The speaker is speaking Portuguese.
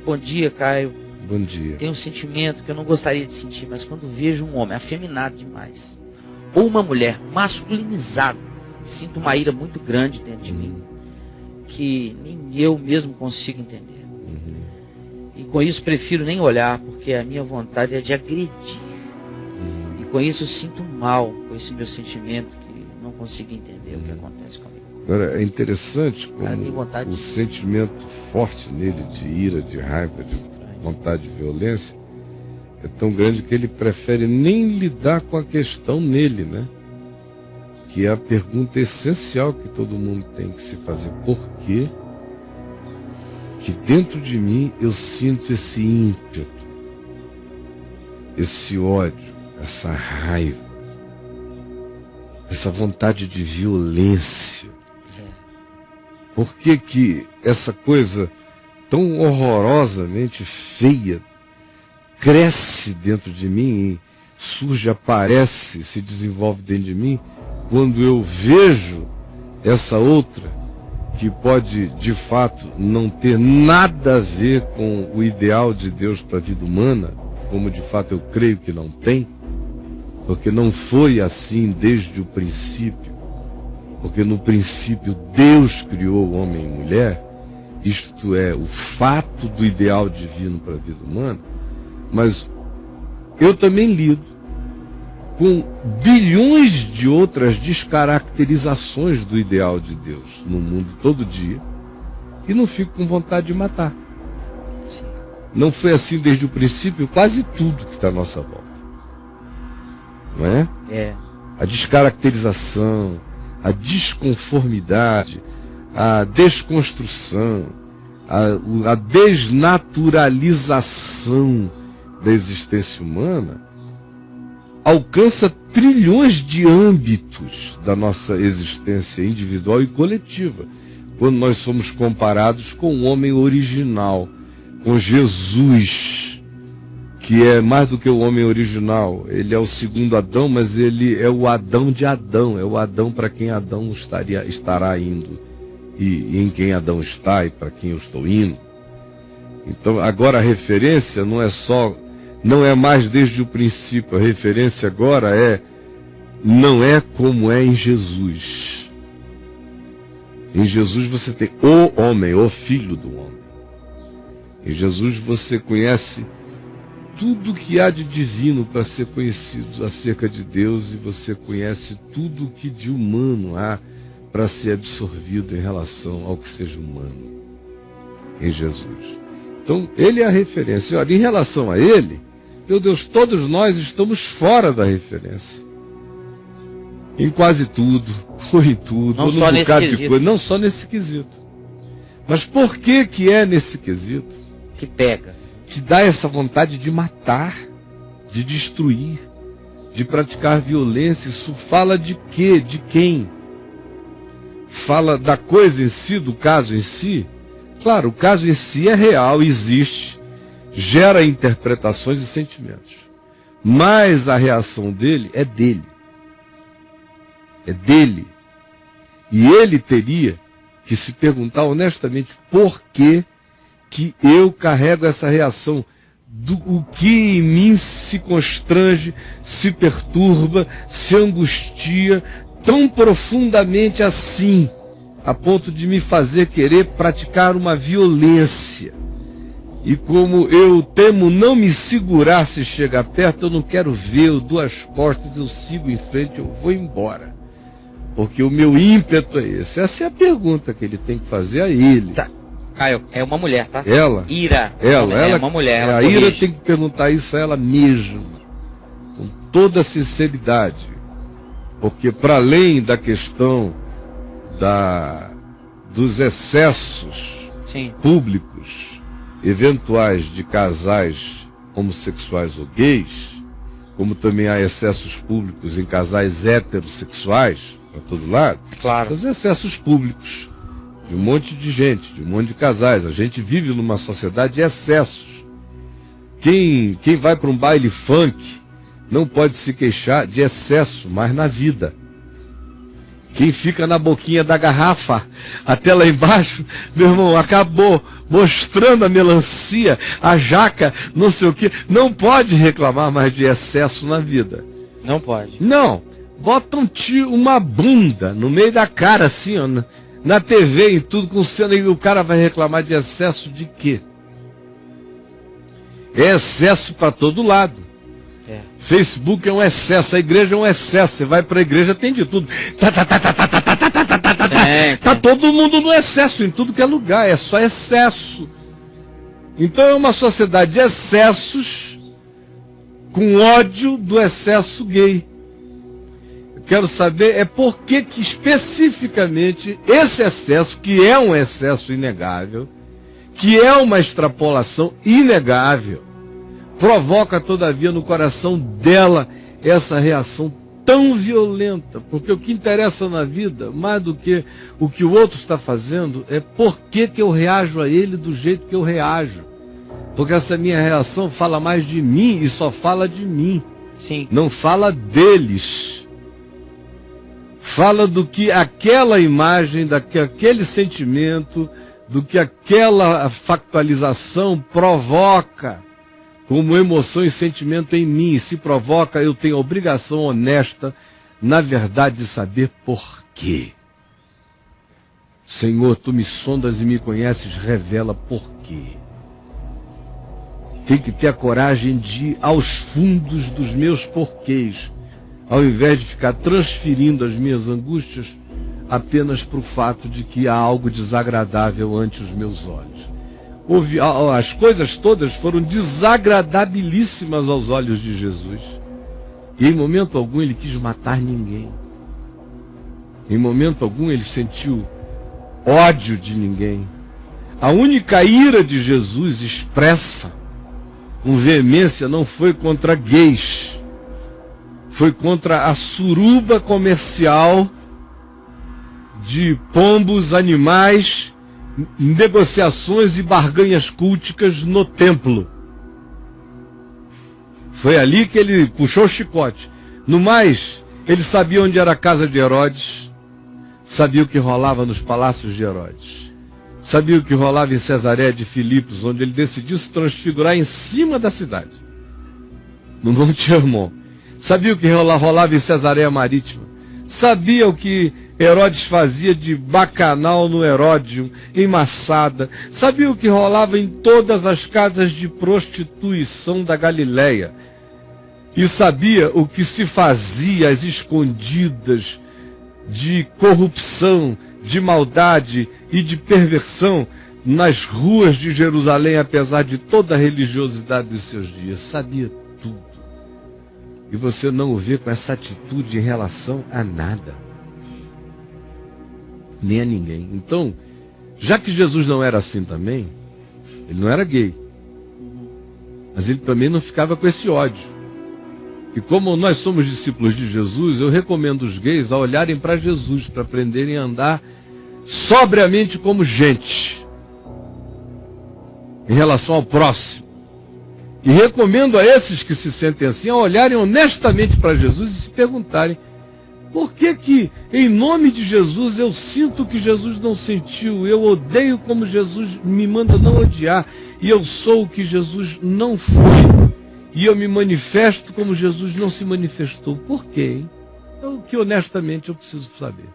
Bom dia, Caio. Bom dia. Tem um sentimento que eu não gostaria de sentir, mas quando vejo um homem afeminado demais, ou uma mulher masculinizada, sinto uma ira muito grande dentro de mim, que nem eu mesmo consigo entender. E com isso prefiro nem olhar, porque a minha vontade é de agredir. E com isso eu sinto mal, com esse meu sentimento, que não consigo entender o que acontece comigo. Agora, é interessante como vontade o sentimento forte nele de ira, de raiva, de vontade de violência, é tão grande que ele prefere nem lidar com a questão nele, né? Que é a pergunta essencial que todo mundo tem que se fazer. Por quê que dentro de mim eu sinto esse ímpeto, esse ódio, essa raiva, essa vontade de violência? Por que que essa coisa tão horrorosamente feia cresce dentro de mim, surge, aparece, se desenvolve dentro de mim, quando eu vejo essa outra, que pode de fato não ter nada a ver com o ideal de Deus para a vida humana, como de fato eu creio que não tem, porque não foi assim desde o princípio, porque no princípio Deus criou o homem e mulher, isto é, o fato do ideal divino para a vida humana. Mas eu também lido com bilhões de outras descaracterizações do ideal de Deus no mundo todo dia, e não fico com vontade de matar. Não foi assim desde o princípio quase tudo que está à nossa volta, não é? A descaracterização, a desconformidade, a desconstrução, a desnaturalização da existência humana alcança trilhões de âmbitos da nossa existência individual e coletiva, quando nós somos comparados com o homem original, com Jesus, que é mais do que o homem original. Ele é o segundo Adão, mas ele é o Adão de Adão, é o Adão para quem Adão estará indo, e em quem Adão está e para quem eu estou indo. Então agora a referência não é mais desde o princípio, a referência agora não é como é em Jesus. Em Jesus você tem o homem, o filho do homem. Em Jesus você conhece tudo que há de divino para ser conhecido acerca de Deus, e você conhece tudo o que de humano há para ser absorvido em relação ao que seja humano em Jesus. Então, ele é a referência. Olha, em relação a ele, meu Deus, todos nós estamos fora da referência. Em quase tudo, ou em tudo, ou num bocado de coisa. Não só nesse quesito. Mas por que é nesse quesito? Que pega. Que dá essa vontade de matar, de destruir, de praticar violência. Isso fala de quê? De quem? Fala da coisa em si, do caso em si? Claro, o caso em si é real, existe, gera interpretações e sentimentos. Mas a reação dele é dele. É dele. E ele teria que se perguntar honestamente por que eu carrego essa reação, o que em mim se constrange, se perturba, se angustia tão profundamente assim, a ponto de me fazer querer praticar uma violência. E como eu temo não me segurar se chegar perto, eu não quero ver, eu dou as costas, eu sigo em frente, eu vou embora. Porque o meu ímpeto é esse. Essa é a pergunta que ele tem que fazer a ele. Tá. Caio, é uma mulher, tá? Ela. Ira. Ela é uma mulher. Ela a Ira tem que perguntar isso a ela mesma, com toda a sinceridade. Porque para além da questão dos excessos públicos, eventuais de casais homossexuais ou gays, como também há excessos públicos em casais heterossexuais, para todo lado, claro. Os excessos públicos de um monte de gente, de um monte de casais. A gente vive numa sociedade de excessos. Quem vai para um baile funk não pode se queixar de excesso mais na vida. Quem fica na boquinha da garrafa até lá embaixo, meu irmão, acabou mostrando a melancia, a jaca, não sei o que. Não pode reclamar mais de excesso na vida. Não pode. Não. Botam uma bunda no meio da cara, assim, ó, na TV e tudo, com cena, e o cara vai reclamar de excesso de quê? É excesso para todo lado. É. Facebook é um excesso, a igreja é um excesso. Você vai para a igreja, tem de tudo. Tá todo mundo no excesso, em tudo que é lugar, é só excesso. Então é uma sociedade de excessos, com ódio do excesso gay. Eu quero saber por que especificamente esse excesso, que é um excesso inegável, que é uma extrapolação inegável, provoca, todavia, no coração dela essa reação tão violenta. Porque o que interessa na vida, mais do que o que o outro está fazendo, é por que eu reajo a ele do jeito que eu reajo. Porque essa minha reação fala mais de mim e só fala de mim. Sim. Não fala deles. Fala do que aquela imagem, daquele sentimento, do que aquela factualização provoca como emoção e sentimento em mim. E se provoca, eu tenho a obrigação honesta, na verdade, de saber por quê. Senhor, Tu me sondas e me conheces, revela por quê. Tem que ter a coragem de ir aos fundos dos meus porquês, ao invés de ficar transferindo as minhas angústias apenas para o fato de que há algo desagradável ante os meus olhos. As coisas todas foram desagradabilíssimas aos olhos de Jesus. E em momento algum ele quis matar ninguém. Em momento algum ele sentiu ódio de ninguém. A única ira de Jesus expressa com veemência não foi contra gays. Foi contra a suruba comercial de pombos, animais, negociações e barganhas culticas no templo. Foi ali que ele puxou o chicote. No mais, ele sabia onde era a casa de Herodes, sabia o que rolava nos palácios de Herodes, sabia o que rolava em Cesareia de Filipos, onde ele decidiu se transfigurar em cima da cidade, no Monte Hermon. Sabia o que rolava em Cesareia Marítima, sabia o que Herodes fazia de bacanal no Heródio, em Massada. Sabia o que rolava em todas as casas de prostituição da Galileia. E sabia o que se fazia às escondidas de corrupção, de maldade e de perversão nas ruas de Jerusalém, apesar de toda a religiosidade dos seus dias. Sabia tudo. E você não o vê com essa atitude em relação a nada. Nem a ninguém. Então, já que Jesus não era assim também, ele não era gay, mas ele também não ficava com esse ódio. E como nós somos discípulos de Jesus, eu recomendo os gays a olharem para Jesus, para aprenderem a andar sobriamente como gente, em relação ao próximo. E recomendo a esses que se sentem assim a olharem honestamente para Jesus e se perguntarem: por que em nome de Jesus eu sinto que Jesus não sentiu? Eu odeio como Jesus me manda não odiar. E eu sou o que Jesus não foi. E eu me manifesto como Jesus não se manifestou. Por quê, hein? É o que honestamente eu preciso saber.